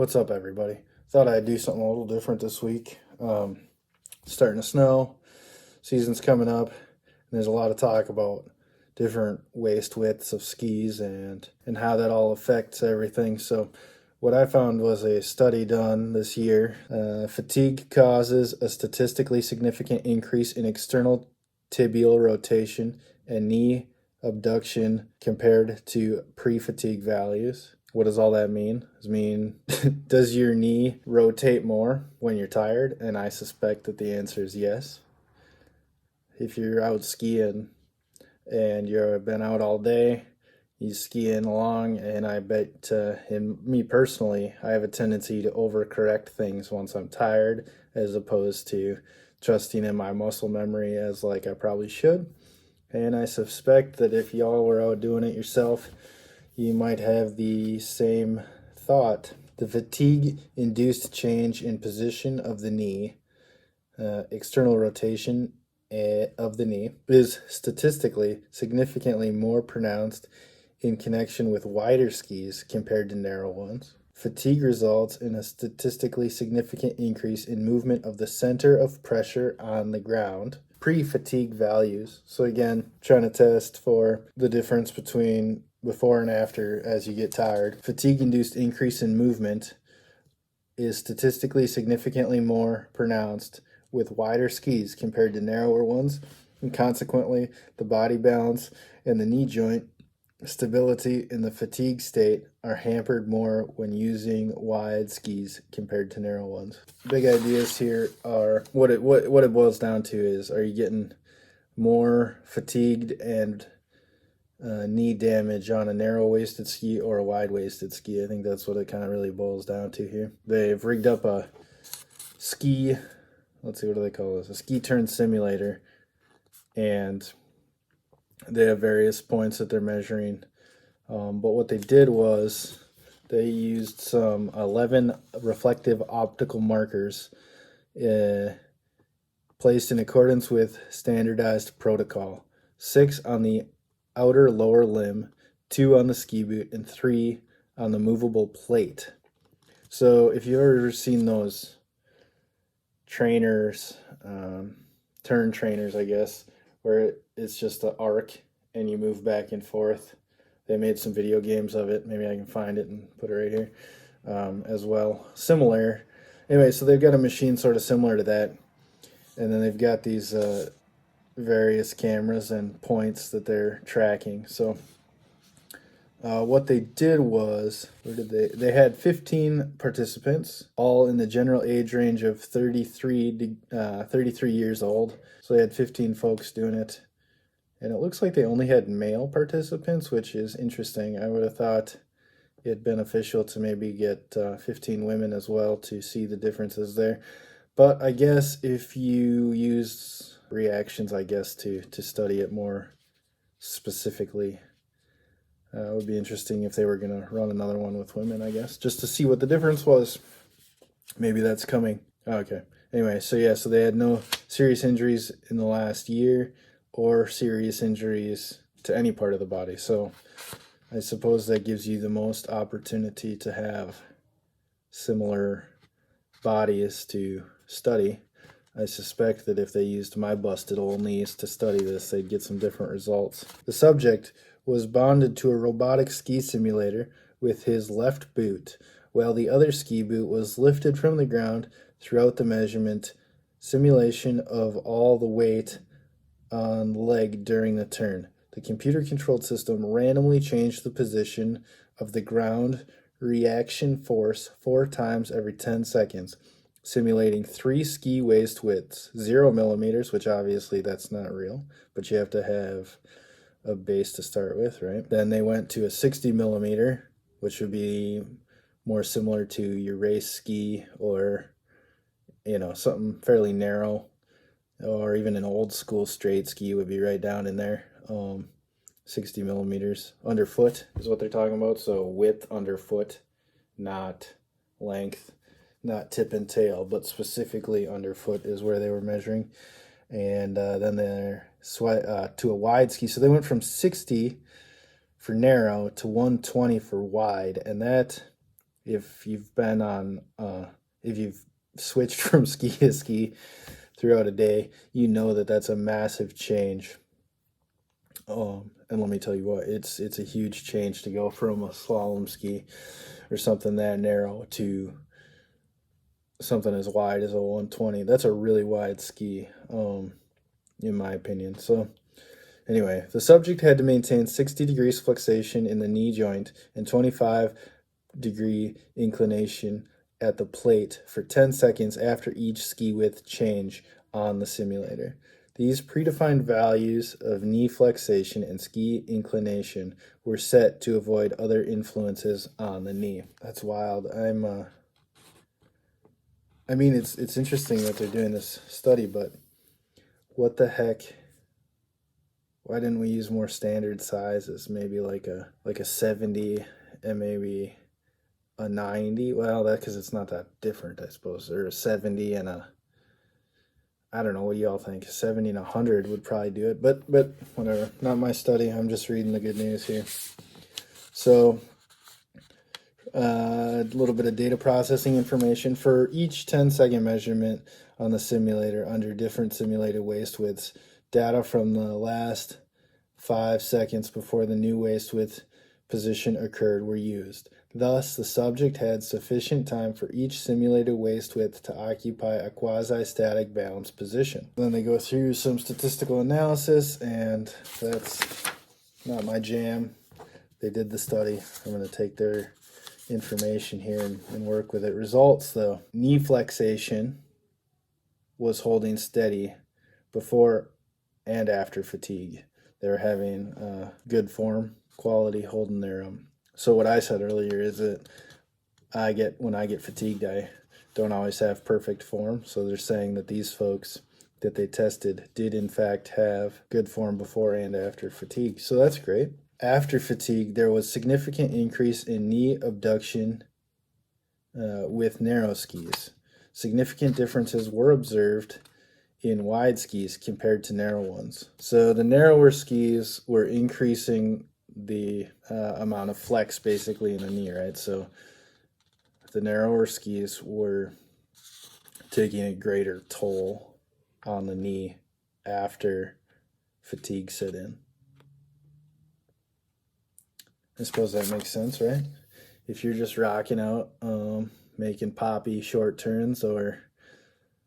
What's up, everybody? Thought I'd do something a little different this week. Starting to snow, season's coming up, and there's a lot of talk about different waist widths of skis and how that all affects everything. So, what I found was a study done this year. Fatigue causes a statistically significant increase in external tibial rotation and knee abduction compared to pre-fatigue values. What does all that mean? Does it mean does your knee rotate more when you're tired? And I suspect that the answer is yes. If you're out skiing and you've been out all day, you skiing along, and I bet, in me personally, I have a tendency to overcorrect things once I'm tired, as opposed to trusting in my muscle memory as like I probably should. And I suspect that if y'all were out doing it yourself, you might have the same thought. The fatigue-induced change in position of the knee, external rotation of the knee, is statistically significantly more pronounced in connection with wider skis compared to narrow ones. Fatigue results in a statistically significant increase in movement of the center of pressure on the ground. Pre-fatigue values. So again, trying to test for the difference between before and after as you get tired. Fatigue-induced increase in movement is statistically significantly more pronounced with wider skis compared to narrower ones, and consequently, the body balance and the knee joint stability in the fatigue state are hampered more when using wide skis compared to narrow ones. Big ideas here are what it boils down to is, are you getting more fatigued and knee damage on a narrow-waisted ski or a wide-waisted ski? I think that's what it kind of really boils down to here. They've rigged up a ski, let's see, what do they call this? A ski turn simulator, and they have various points that they're measuring. But what they did was they used some 11 reflective optical markers placed in accordance with standardized protocol. 6 on the outer lower limb, 2 on the ski boot, and 3 on the movable plate. So if you've ever seen those trainers, turn trainers, I guess, where it's just an arc and you move back and forth. They made some video games of it. Maybe I can find it and put it right here as well. Similar. Anyway, so they've got a machine sort of similar to that. And then they've got these various cameras and points that they're tracking. So what they did was, they had 15 participants, all in the general age range of 33 years old. So they had 15 folks doing it. And it looks like they only had male participants, which is interesting. I would have thought it beneficial to maybe get 15 women as well to see the differences there. But I guess if you use reactions, I guess, to study it more specifically, it would be interesting if they were going to run another one with women, I guess, just to see what the difference was. Maybe that's coming. Okay. Anyway, so yeah, so they had no serious injuries in the last year or serious injuries to any part of the body. So I suppose that gives you the most opportunity to have similar bodies to study. I suspect that if they used my busted old knees to study this, they'd get some different results. The subject was bonded to a robotic ski simulator with his left boot, while the other ski boot was lifted from the ground throughout the measurement simulation of all the weight on the leg during the turn. The computer-controlled system randomly changed the position of the ground reaction force 4 times every 10 seconds, simulating 3 ski waist widths, 0 millimeters, which obviously that's not real, but you have to have a base to start with, right? Then they went to a 60 millimeter, which would be more similar to your race ski, or, something fairly narrow, or even an old school straight ski would be right down in there. 60 millimeters underfoot is what they're talking about. So width underfoot, not length, not tip and tail, but specifically underfoot is where they were measuring. And then they're to a wide ski. So they went from 60 for narrow to 120 for wide, and that if you've been on, if you've switched from ski to ski throughout a day, you know that that's a massive change. And let me tell you what, it's a huge change to go from a slalom ski or something that narrow to something as wide as a 120. That's a really wide ski, in my opinion. So anyway, the subject had to maintain 60 degrees flexation in the knee joint and 25-degree inclination at the plate for 10 seconds after each ski width change on the simulator. These predefined values of knee flexation and ski inclination were set to avoid other influences on the knee. That's wild. I mean, it's interesting that they're doing this study, but what the heck? Why didn't we use more standard sizes? Maybe like a 70 and maybe a 90. Well, that because it's not that different, I suppose. Or a 70 and a, I don't know, what do y'all think? 70 and 100 would probably do it, but whatever. Not my study. I'm just reading the good news here. So a little bit of data processing information for each 10-second measurement on the simulator under different simulated waist widths. Data from the last 5 seconds before the new waist width position occurred were used. Thus, the subject had sufficient time for each simulated waist width to occupy a quasi-static balanced position. Then they go through some statistical analysis, and that's not my jam. They did the study. I'm going to take their information here and work with it. Results, though. Knee flexation was holding steady before and after fatigue. They were having good form quality holding their so what I said earlier is that when I get fatigued, I don't always have perfect form. So they're saying that these folks that they tested did in fact have good form before and after fatigue. So that's great. After fatigue, there was significant increase in knee abduction with narrow skis. Significant differences were observed in wide skis compared to narrow ones. So the narrower skis were increasing the amount of flex basically in the knee, right? So the narrower skis were taking a greater toll on the knee after fatigue set in. I suppose that makes sense, right? If you're just rocking out, making poppy short turns or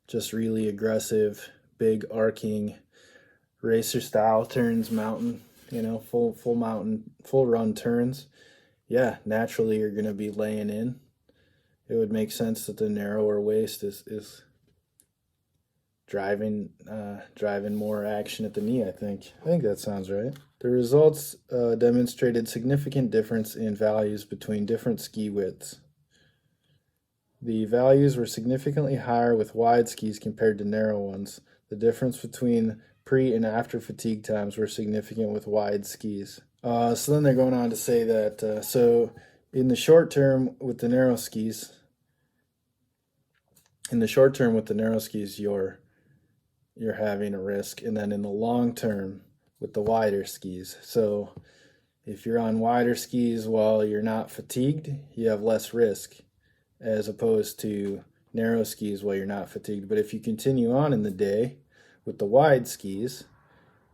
just really aggressive, big arcing racer style turns, mountain, full mountain, full run turns, yeah, naturally you're going to be laying in. It would make sense that the narrower waist is driving more action at the knee. I think that sounds right. The results demonstrated significant difference in values between different ski widths. The values were significantly higher with wide skis compared to narrow ones. The difference between pre and after fatigue times were significant with wide skis. So then they're going on to say that so in the short term with the narrow skis, you're having a risk, and then in the long term with the wider skis. So if you're on wider skis while you're not fatigued, you have less risk as opposed to narrow skis while you're not fatigued. But if you continue on in the day with the wide skis,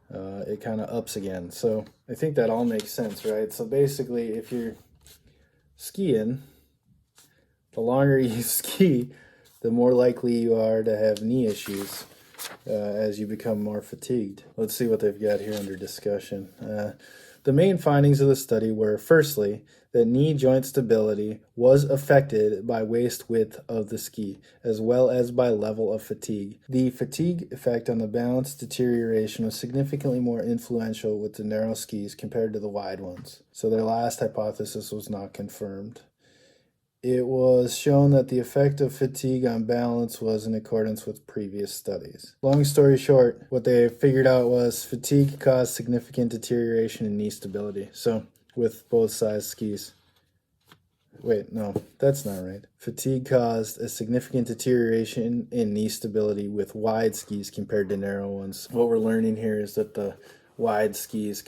it kind of ups again. So I think that all makes sense, right? So basically, if you're skiing, the longer you ski, the more likely you are to have knee issues as you become more fatigued. Let's see what they've got here under discussion. The main findings of the study were, firstly, that knee joint stability was affected by waist width of the ski, as well as by level of fatigue. The fatigue effect on the balance deterioration was significantly more influential with the narrow skis compared to the wide ones. So their last hypothesis was not confirmed. It was shown that the effect of fatigue on balance was in accordance with previous studies. Long story short, what they figured out was fatigue caused significant deterioration in knee stability. So with both size skis. Wait, no, that's not right. Fatigue caused a significant deterioration in knee stability with wide skis compared to narrow ones. What we're learning here is that the wide skis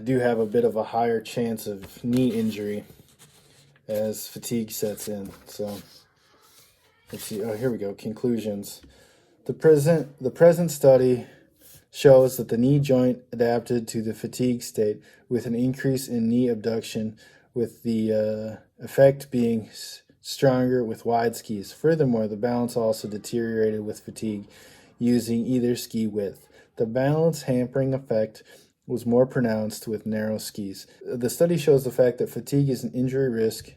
do have a bit of a higher chance of knee injury as fatigue sets in. So let's see. Oh, here we go. Conclusions. The present study shows that the knee joint adapted to the fatigue state with an increase in knee abduction, with the effect being stronger with wide skis. Furthermore, the balance also deteriorated with fatigue using either ski width. The balance hampering effect was more pronounced with narrow skis. The study shows the fact that fatigue is an injury risk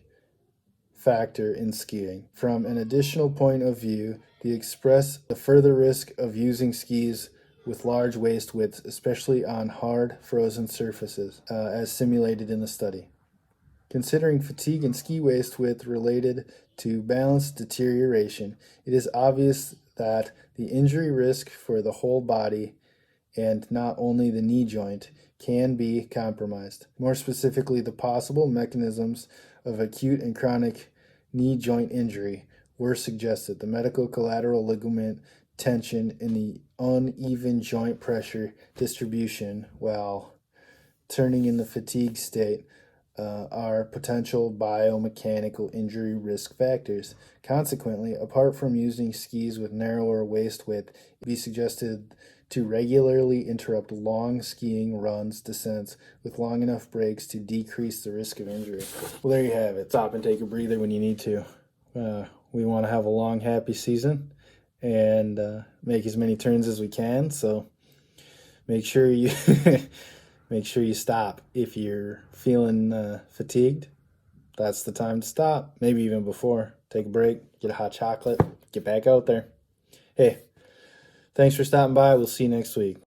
factor in skiing. From an additional point of view, the further risk of using skis with large waist widths, especially on hard, frozen surfaces, as simulated in the study. Considering fatigue and ski waist width related to balance deterioration, it is obvious that the injury risk for the whole body and not only the knee joint can be compromised. More specifically, the possible mechanisms of acute and chronic knee joint injury were suggested. The medial collateral ligament tension in the uneven joint pressure distribution while turning in the fatigue state are potential biomechanical injury risk factors. Consequently, apart from using skis with narrower waist width, it would be suggested to regularly interrupt long skiing runs, descents with long enough breaks to decrease the risk of injury. Well, there you have it. Stop and take a breather when you need to. We want to have a long, happy season and make as many turns as we can. So make sure you make sure you stop if you're feeling fatigued. That's the time to stop. Maybe even before. Take a break, get a hot chocolate, get back out there. Hey, thanks for stopping by. We'll see you next week.